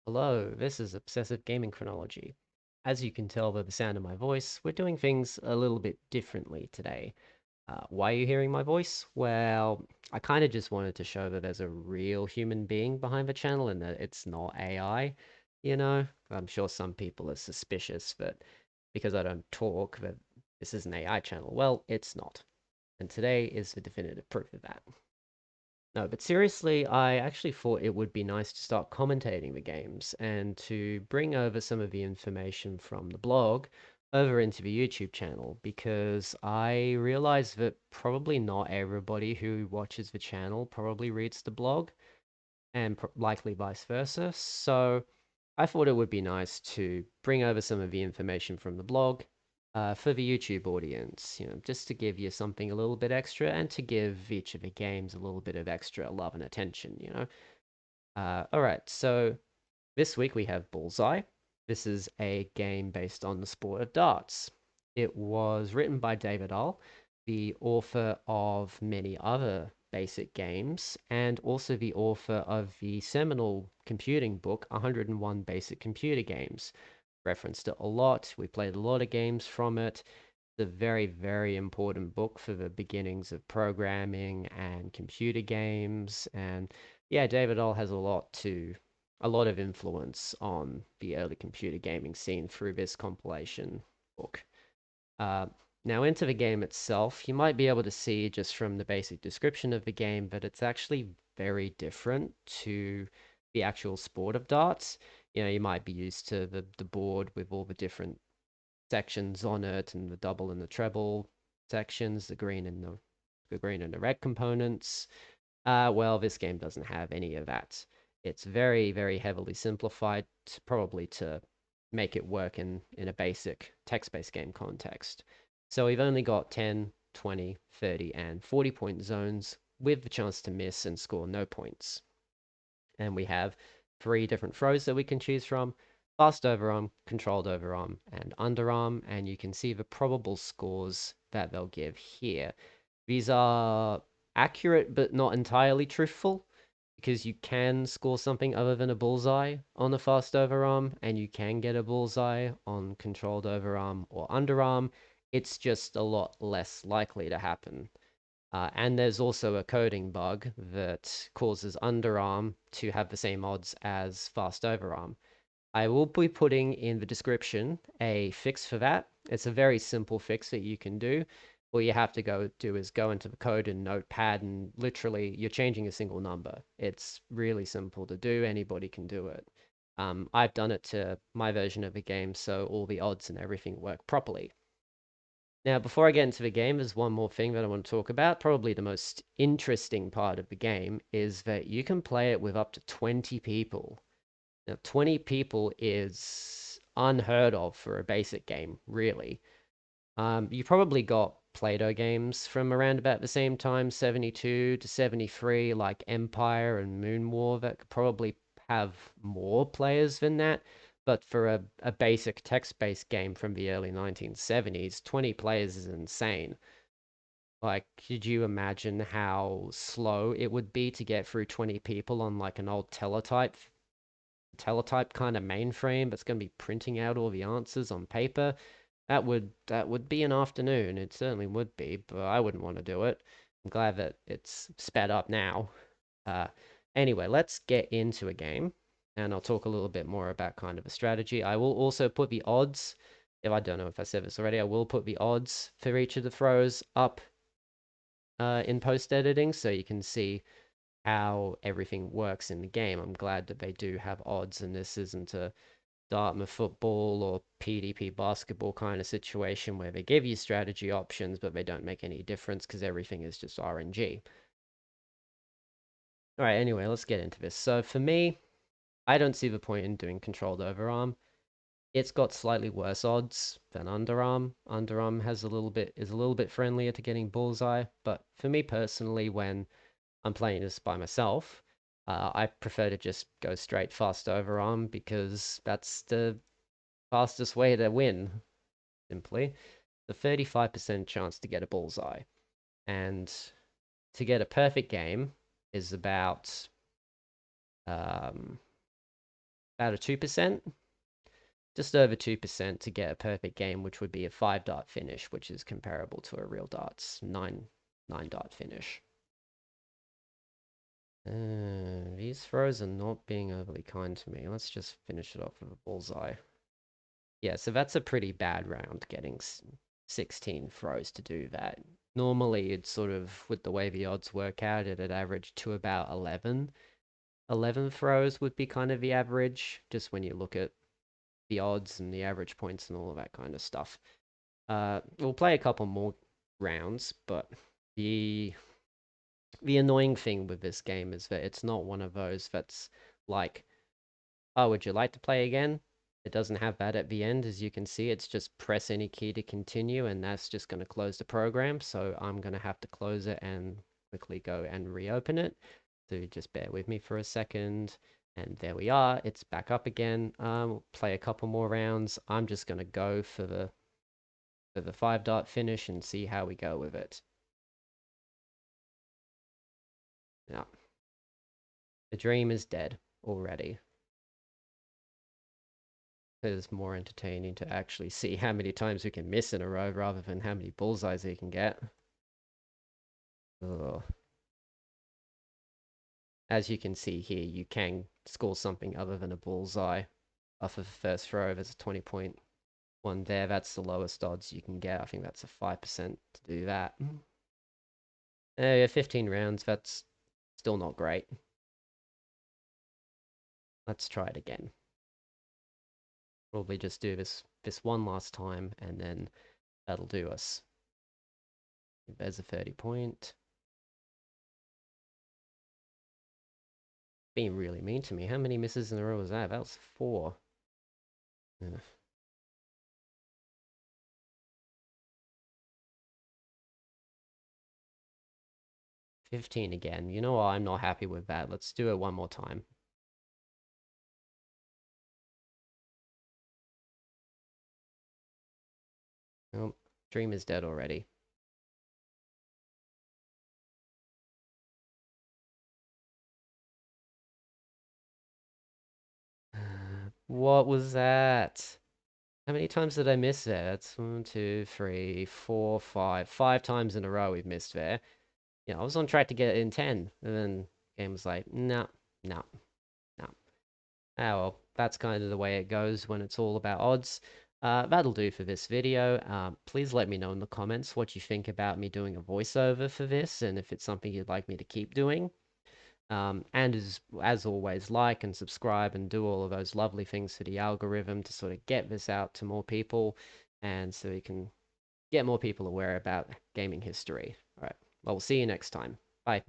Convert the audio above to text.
Hello, this is Obsessive Gaming Chronology. As you can tell by the sound of my voice, we're doing things a little bit differently today. Why are you hearing my voice? Well, I kind of just wanted to show that there's a real human being behind the channel and that it's not AI. I'm sure some people are suspicious that because I don't talk that this is an AI channel. Well, it's not. And today is the definitive proof of that. No, but seriously, I actually thought it would be nice to start commentating the games and to bring over some of the information from the blog over into the YouTube channel because I realize that probably not everybody who watches the channel probably reads the blog and likely vice versa. So I thought it would be nice to bring over some of the information from the blog for the YouTube audience, just to give you something a little bit extra and to give each of the games a little bit of extra love and attention. All right, so this week we have Bullseye. This is a game based on the sport of darts. It was written by David Dahl, the author of many other basic games, and also the author of the seminal computing book, 101 Basic Computer Games. Referenced it a lot. We played a lot of games from it. It's a very, very important book for the beginnings of programming and computer games. And yeah, David Dahl has a lot of influence on the early computer gaming scene through this compilation book. Uh, Now, into the game itself, you might be able to see just from the basic description of the game that it's actually very different to the actual sport of darts. You might be used to the board with all the different sections on it and the double and the treble sections, the green and the red components. Well, this game doesn't have any of that. It's very, very heavily simplified, probably to make it work in a basic text-based game context. So we've only got 10, 20, 30, and 40 point zones with the chance to miss and score no points. And we have three different throws that we can choose from: fast overarm, controlled overarm, and underarm. And you can see the probable scores that they'll give here. These are accurate but not entirely truthful because you can score something other than a bullseye on a fast overarm and you can get a bullseye on controlled overarm or underarm. It's just a lot less likely to happen. And there's also a coding bug that causes underarm to have the same odds as fast overarm. I will be putting in the description a fix for that. It's a very simple fix that you can do. All you have to go do is go into the code in Notepad and literally you're changing a single number. It's really simple to do. Anybody can do it. I've done it to my version of the game, so all the odds and everything work properly. Now, before I get into the game, there's one more thing that I want to talk about. Probably the most interesting part of the game is that you can play it with up to 20 people. Now, 20 people is unheard of for a basic game, really. You probably got Play-Doh games from around about the same time, 72 to 73, like Empire and Moon War, that could probably have more players than that. But for a basic text-based game from the early 1970s, 20 players is insane. Like, could you imagine how slow it would be to get through 20 people on like an old teletype kind of mainframe that's going to be printing out all the answers on paper? That would be an afternoon. It certainly would be, but I wouldn't want to do it. I'm glad that it's sped up now. Uh, anyway, let's get into a game, and I'll talk a little bit more about kind of a strategy. I will also put the odds. If I don't know if I said this already, I will put the odds for each of the throws up in post editing, so you can see how everything works in the game. I'm glad that they do have odds, and this isn't a Dartmouth football or PDP basketball kind of situation where they give you strategy options, but they don't make any difference because everything is just RNG. All right, anyway, let's get into this. So for me, I don't see the point in doing controlled overarm. It's got slightly worse odds than underarm. Underarm is a little bit friendlier to getting bullseye, but for me personally, when I'm playing this by myself, I prefer to just go straight fast overarm because that's the fastest way to win, simply. The 35% chance to get a bullseye. And to get a perfect game is about, um, about a 2%, just over 2% to get a perfect game, which would be a 5-dot finish, which is comparable to a real darts 9-dot finish. These throws are not being overly kind to me. Let's just finish it off with a bullseye. Yeah, so that's a pretty bad round, getting 16 throws to do that. Normally, it's sort of, with the way the odds work out, it'd average to about 11. 11 throws would be kind of the average, just when you look at the odds and the average points and all of that kind of stuff. We'll play a couple more rounds, but the the annoying thing with this game is that it's not one of those that's like, oh, would you like to play again? It doesn't have that at the end. As you can see, it's just press any key to continue, and that's just going to close the program. So I'm going to have to close it and quickly go and reopen it. So just bear with me for a second. And there we are. It's back up again. We'll play a couple more rounds. I'm just going to go for the 5-dot finish and see how we go with it. Now, the dream is dead already. It's more entertaining to actually see how many times we can miss in a row rather than how many bullseyes we can get. Ugh. As you can see here, you can score something other than a bullseye off of the first throw. There's a 20.1 there. That's the lowest odds you can get. I think that's a 5% to do that. Yeah, 15 rounds. That's still not great. Let's try it again. Probably just do this one last time, and then that'll do us. There's a 30 point. Being really mean to me. How many misses in a row was that? That was 4. Ugh. 15 again. You know what? I'm not happy with that. Let's do it one more time. Nope. Dream is dead already. What was that? How many times did I miss there? That's 1, 2, 3, 4, 5. 5 times in a row we've missed there. Yeah, I was on track to get it in 10. And then the game was like, no, no, no. Ah, well, that's kind of the way it goes when it's all about odds. That'll do for this video. Please let me know in the comments what you think about me doing a voiceover for this, and if it's something you'd like me to keep doing. And as always, like and subscribe and do all of those lovely things for the algorithm to sort of get this out to more people, and so we can get more people aware about gaming history. All right, well, we'll see you next time. Bye.